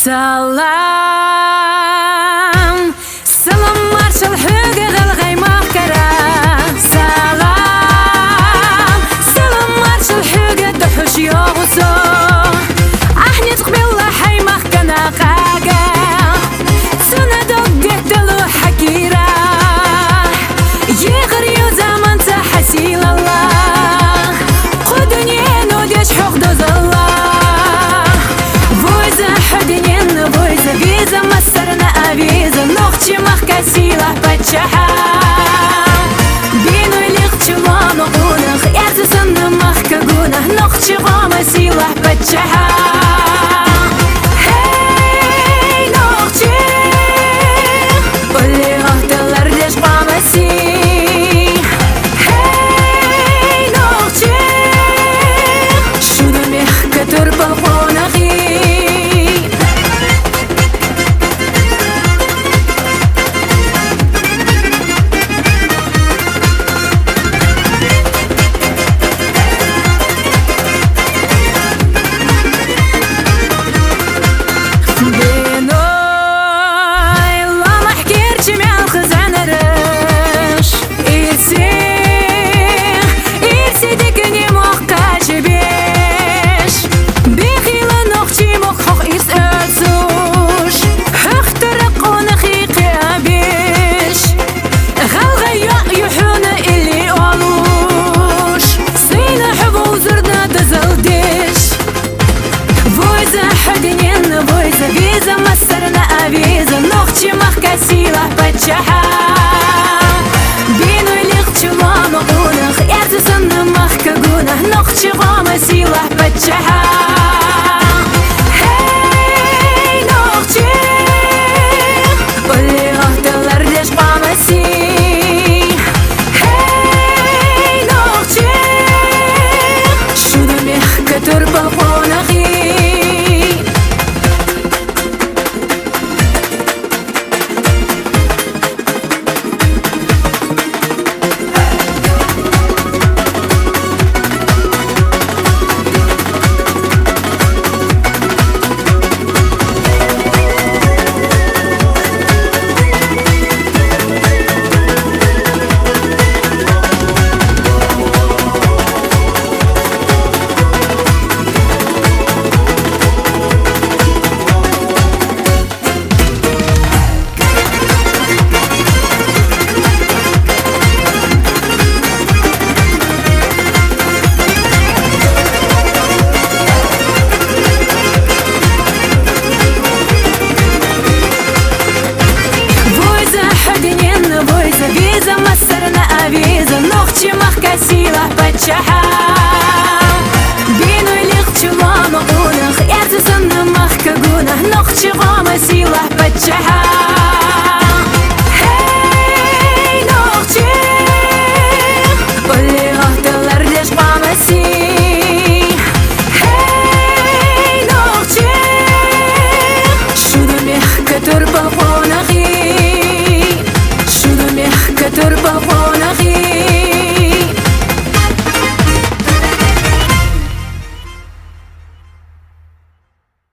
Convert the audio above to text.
Salam, salam marshal höge galgay mahkara. Salam, salam marshal höge duhush yoguso. Ahni tqbilla hay mahkana qaga. Suna doggetlu hakira. Yigir yu zaman ta hasil Allah. Qudunye nudesh huqdu zallah. Виза массарна авиза, ногчи махка сила пачаха. Бину лихчила мaqunах, ярзасанна махка гунах, ногчи гома сила пачаха. Hey ногчи, полли гахталар леш qamasi. Hey ногчи, шуду мехка турбал qunakhi. Виза массарна авиза, ногчи махка сила пачаха. Бину лихчила мaqunах, ярзасанна махка гунах, ногчи гома сила пачаха.